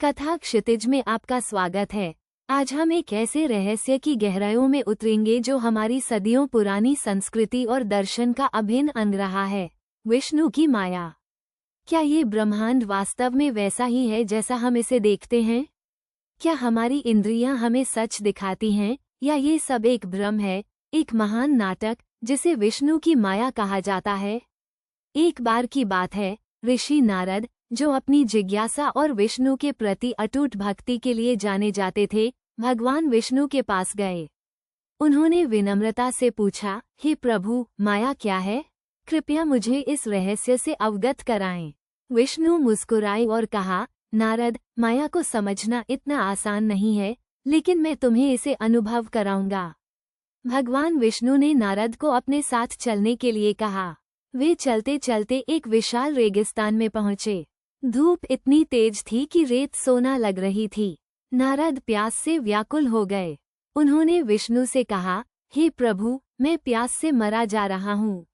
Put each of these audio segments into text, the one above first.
कथा क्षितिज में आपका स्वागत है। आज हम एक ऐसे रहस्य की गहराइयों में उतरेंगे जो हमारी सदियों पुरानी संस्कृति और दर्शन का अभिन्न अंग रहा है, विष्णु की माया। क्या ये ब्रह्मांड वास्तव में वैसा ही है जैसा हम इसे देखते हैं? क्या हमारी इंद्रियां हमें सच दिखाती हैं, या ये सब एक भ्रम है, एक महान नाटक जिसे विष्णु की माया कहा जाता है? एक बार की बात है, ऋषि नारद, जो अपनी जिज्ञासा और विष्णु के प्रति अटूट भक्ति के लिए जाने जाते थे, भगवान विष्णु के पास गए। उन्होंने विनम्रता से पूछा, हे प्रभु, माया क्या है? कृपया मुझे इस रहस्य से अवगत कराएं। विष्णु मुस्कुराए और कहा, नारद, माया को समझना इतना आसान नहीं है, लेकिन मैं तुम्हें इसे अनुभव कराऊंगा। भगवान विष्णु ने नारद को अपने साथ चलने के लिए कहा। वे चलते चलते एक विशाल रेगिस्तान में पहुंचे। धूप इतनी तेज थी कि रेत सोना लग रही थी। नारद प्यास से व्याकुल हो गए। उन्होंने विष्णु से कहा, हे प्रभु, मैं प्यास से मरा जा रहा हूँ,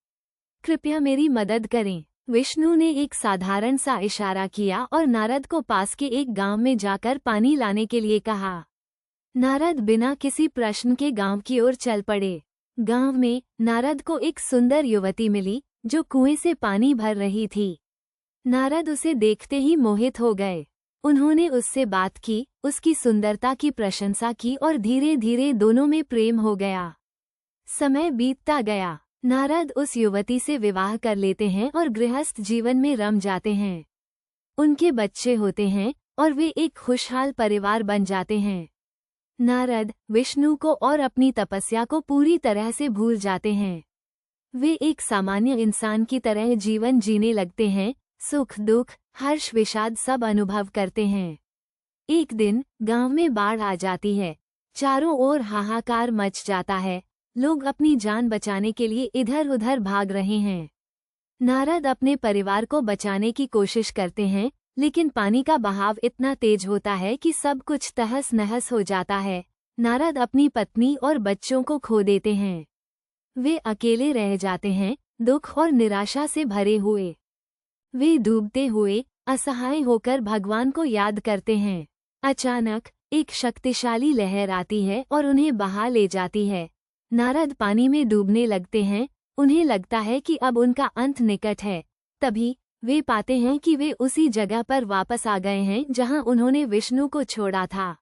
कृपया मेरी मदद करें। विष्णु ने एक साधारण सा इशारा किया और नारद को पास के एक गांव में जाकर पानी लाने के लिए कहा। नारद बिना किसी प्रश्न के गांव की ओर चल पड़े। गांव में नारद को एक सुंदर युवती मिली जो कुएं से पानी भर रही थी। नारद उसे देखते ही मोहित हो गए। उन्होंने उससे बात की, उसकी सुंदरता की प्रशंसा की और धीरे धीरे दोनों में प्रेम हो गया। समय बीतता गया। नारद उस युवती से विवाह कर लेते हैं और गृहस्थ जीवन में रम जाते हैं। उनके बच्चे होते हैं और वे एक खुशहाल परिवार बन जाते हैं। नारद विष्णु को और अपनी तपस्या को पूरी तरह से भूल जाते हैं। वे एक सामान्य इंसान की तरह जीवन जीने लगते हैं, सुख दुख, हर्ष विषाद सब अनुभव करते हैं। एक दिन गांव में बाढ़ आ जाती है। चारों ओर हाहाकार मच जाता है। लोग अपनी जान बचाने के लिए इधर उधर भाग रहे हैं। नारद अपने परिवार को बचाने की कोशिश करते हैं, लेकिन पानी का बहाव इतना तेज होता है कि सब कुछ तहस नहस हो जाता है। नारद अपनी पत्नी और बच्चों को खो देते हैं। वे अकेले रह जाते हैं, दुख और निराशा से भरे हुए। वे डूबते हुए असहाय होकर भगवान को याद करते हैं। अचानक एक शक्तिशाली लहर आती है और उन्हें बहा ले जाती है। नारद पानी में डूबने लगते हैं। उन्हें लगता है कि अब उनका अंत निकट है। तभी वे पाते हैं कि वे उसी जगह पर वापस आ गए हैं जहां उन्होंने विष्णु को छोड़ा था।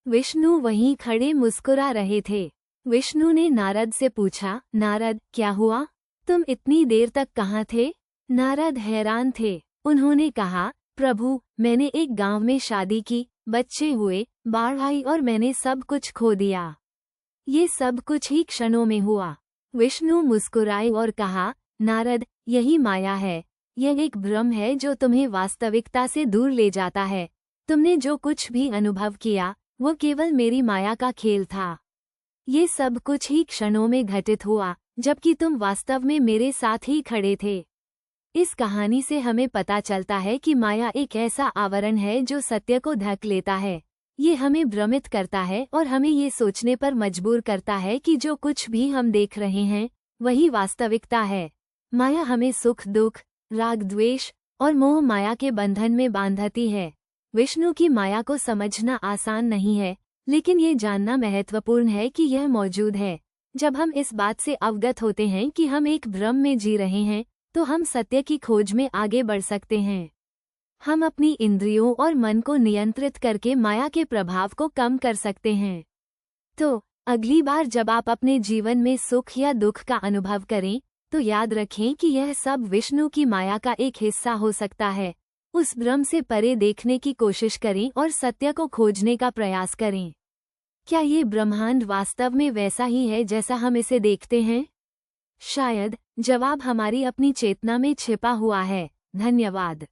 विष्णु वहीं खड़े मुस्कुरा रहे थे। विष्णु ने नारद से पूछा, नारद, क्या हुआ? तुम इतनी देर तक कहाँ थे? नारद हैरान थे। उन्होंने कहा, प्रभु, मैंने एक गांव में शादी की, बच्चे हुए, बाढ़ आई और मैंने सब कुछ खो दिया। ये सब कुछ ही क्षणों में हुआ। विष्णु मुस्कुराए और कहा, नारद, यही माया है। यह एक भ्रम है जो तुम्हें वास्तविकता से दूर ले जाता है। तुमने जो कुछ भी अनुभव किया, वो केवल मेरी माया का खेल था। ये सब कुछ ही क्षणों में घटित हुआ, जबकि तुम वास्तव में मेरे साथ ही खड़े थे। इस कहानी से हमें पता चलता है कि माया एक ऐसा आवरण है जो सत्य को ढक लेता है। ये हमें भ्रमित करता है और हमें ये सोचने पर मजबूर करता है कि जो कुछ भी हम देख रहे हैं, वही वास्तविकता है। माया हमें सुख दुख, राग द्वेष और मोह माया के बंधन में बांधती है। विष्णु की माया को समझना आसान नहीं है, लेकिन ये जानना महत्वपूर्ण है कि यह मौजूद है। जब हम इस बात से अवगत होते हैं कि हम एक भ्रम में जी रहे हैं, तो हम सत्य की खोज में आगे बढ़ सकते हैं। हम अपनी इंद्रियों और मन को नियंत्रित करके माया के प्रभाव को कम कर सकते हैं। तो अगली बार जब आप अपने जीवन में सुख या दुख का अनुभव करें, तो याद रखें कि यह सब विष्णु की माया का एक हिस्सा हो सकता है। उस भ्रम से परे देखने की कोशिश करें और सत्य को खोजने का प्रयास करें। क्या ये ब्रह्मांड वास्तव में वैसा ही है जैसा हम इसे देखते हैं? शायद जवाब हमारी अपनी चेतना में छिपा हुआ है। धन्यवाद।